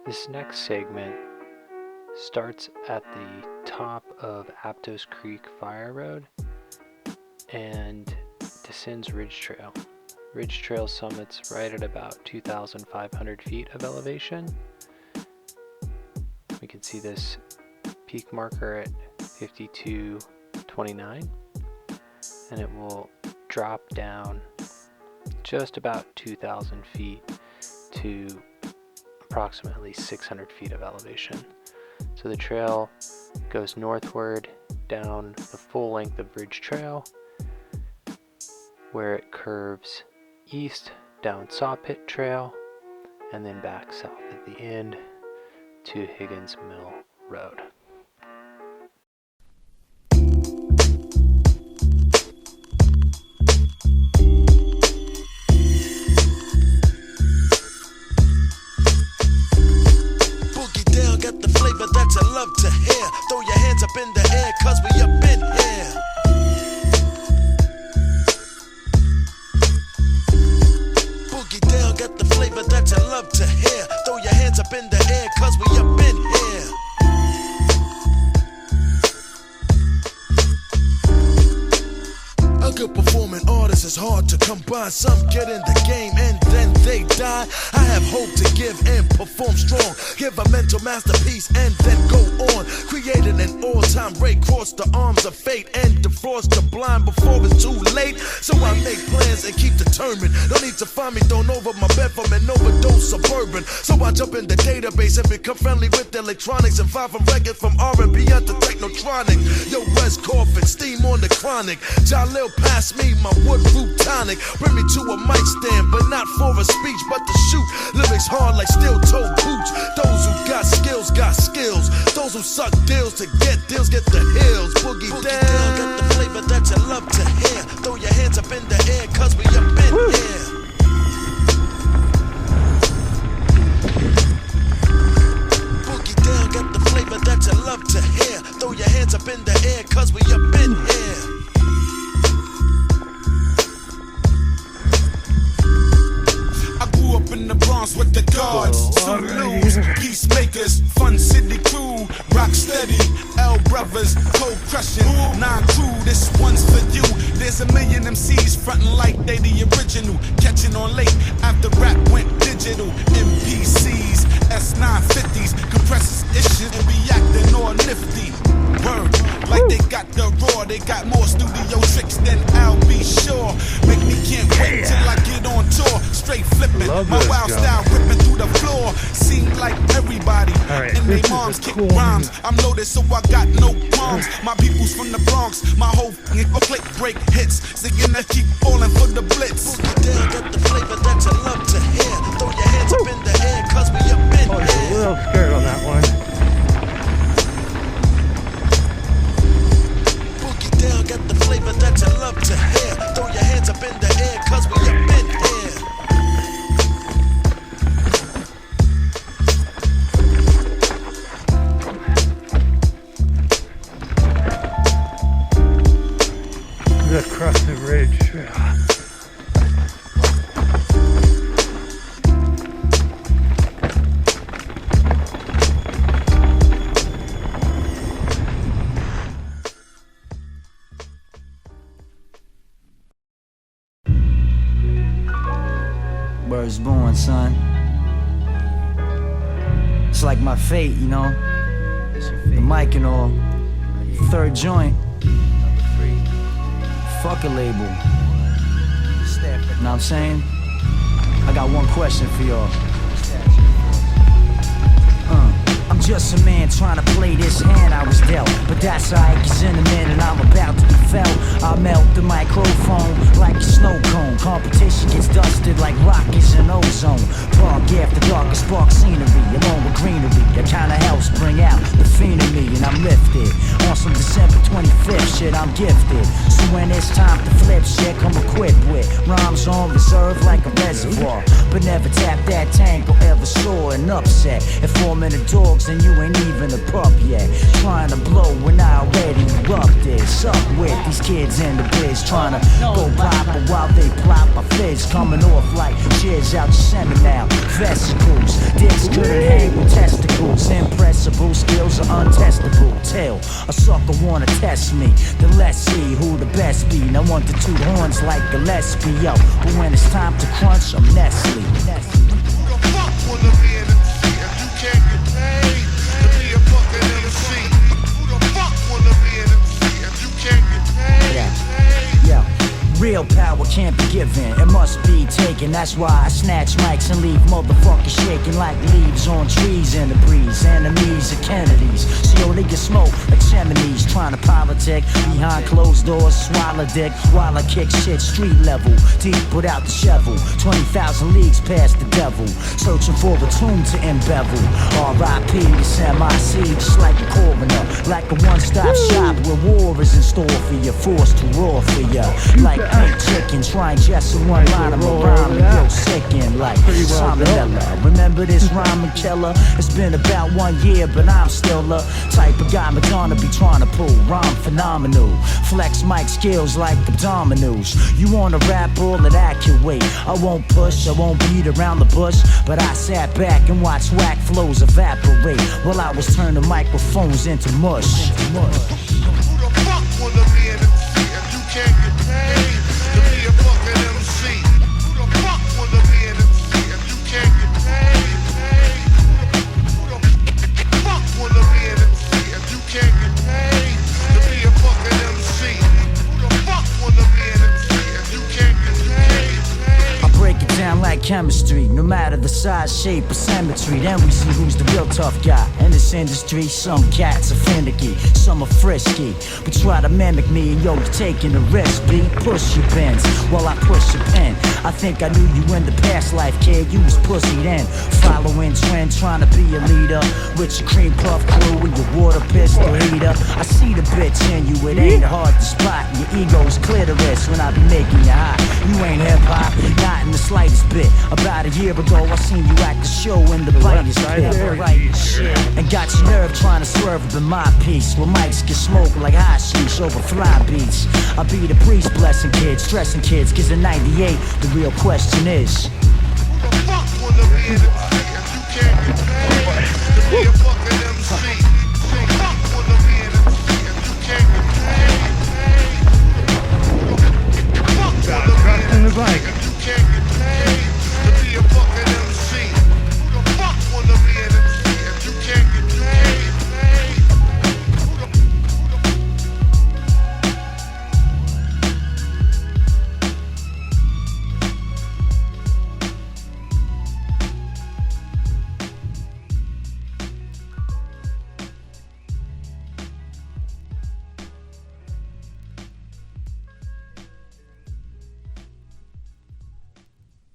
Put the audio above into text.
This next segment starts at the top of Aptos Creek Fire Road and descends Ridge Trail. Ridge Trail summits right at about 2,500 feet of elevation. We can see this peak marker at 5229, and it will drop down just about 2,000 feet to approximately 600 feet of elevation. So the trail goes northward down the full length of Ridge Trail, where it curves east down Saw Pit Trail, and then back south at the end to Higgins Mill Road. Got the flavor that you love to hear. Throw your hands up in the air, cause we up in here. Boogie down, got the flavor that you love to hear. Throw your hands up in the air, cause we up in here. A good performing artist is hard to come by. Some get in the game and then they die. I have hope to give and perform strong. Give a mental masterpiece and then go on. Creating an all-time rate. Cross the arms of fate and defrost the blind before it's too late. So I make plans and keep determined. No need to find me thrown over my bed from an overdose suburban. So I jump in the database and become friendly with electronics and file from records from R&B to technotronic. Yo, West Coffin, steam on the chronic. Jalil pass me my wood root tonic. Bring me to a mic stand, but not for a speech, but to shoot. Lyrics hard like steel-toed boots. Those who got skills, got skills. Those who suck deals to get deals, get the hills. Boogie down, got the flavor that you love to hear. Throw your hands up in the air, cause we up in here. Boogie down, got the flavor that you love to hear. Throw your hands up in the air, cause we up in here. Up in the Bronx with the guards, Zulus, peacemakers, fun city crew, rock steady, L brothers, cold crushing, 9 crew, this one's for you. There's a million MCs frontin' like they the original, catching on late after rap went digital. MPCs, S950s, compressors issues and be acting all nifty. Word, like they got the raw, they got more studio tricks than I'll be sure. Make me can't wait till I get on tour, straight flipping. My wild style ripping through the floor. Seem like everybody and they moms kick rhymes. I'm loaded so I got no qualms. My people's from the Bronx. My whole click break hits. Singing that keep falling for the blitz. Boogie down, got the flavor that you love to hear. Throw your hands up in the air, cause we up in here. A little scared on that one. Boogie down, got the flavor that you love to hear. Throw your hands up in the air, cause we up in here. Across the ridge trail. Birds born, son. It's like my fate, you know. The mic and all. Third joint. Fuck a label. Know what I'm saying? I got one question for y'all. I'm just a man trying to play this hand I was dealt. But that's alright, cause in a minute I'm about to be felt. I melt the microphone like a snow cone. Competition gets dusted like rockets in ozone. Park after dark, spark scenery along with greenery. That kinda helps bring out the fiend in me, and I'm lifted. On some December 25th shit, I'm gifted. So when it's time to flip shit, come equipped with rhymes on reserve like a reservoir. But never tap that tank or ever saw an upset. If 4 minute dogs and you ain't even a pup yet. Trying to blow when I already erupted. Suck with these kids in the biz. Trying to go proper while they plop a fizz. Coming off like jizz out your seminal. Vesicles, dicks couldn't hang with is impressible, skills are untestable. Tell a sucker wanna test me, then let's see who the best be. Now want to toot horns like Gillespie, yo, but when it's time to crunch, I'm Nestle. Who the fuck wanna be an MC if you can't get paid to be a fucking MC? Who the fuck wanna be an MC if you can't get paid? Yeah. Real power can't be given, it must be taken. That's why I snatch mics and leave motherfuckers shaking like leaves on trees in the breeze. Enemies of Kennedys, so yo, they get smoked like chimneys. Trying to politic behind closed doors, swallow dick while I kick shit street level. Deep without the shovel, 20,000 leagues past the devil. Searching for a tomb to embezzle. R.I.P. this MIC, just like a coroner, like a one-stop shop where war is in store for you, forced to roar for you. Like pink chicken, trying just a one line of a rhyme and yo sickin' like salmonella. Remember this rhyming killer? It's been about 1 year, but I'm still a type of guy Madonna be trying to pull. Rhyme phenomenal, flex mic skills like abdominals. You wanna rap all of that can wait. I won't push, I won't beat around the bush, but I sat back and watched whack flows evaporate while I was turning microphones into mush. Who the fuck wanna be an MC if you can't get paid to be a fucking MC? Who the fuck wanna be an MC if you can't get paid? Who the fuck wanna be an MC if you can't get paid to be a fucking MC? Who the fuck wanna be an MC if you can't get paid? I break it down like chemistry, no matter the size, shape, or symmetry. Then we see who's the real tough guy in this industry. Some cats are finicky, some are frisky, but try to mimic me and yo, you're taking a risk, B. Push your pens while I push your pen. I think I knew you in the past life, kid, you was pussy then. Following trend, trying to be a leader with your cream puff crew and your water pistol heater. I see the bitch in you, it ain't hard to spot. Your ego's clitoris when I be making you hot. You ain't hip-hop, not in the slightest bit. About a year ago, I seen you at the show in the brightest pit. And got your nerve trying to swerve up in my piece, where mics get smoked like hashish over fly beats. I be the priest blessing kids, stressing kids, cause in 98, the real question is, Who the fuck wanna be an MC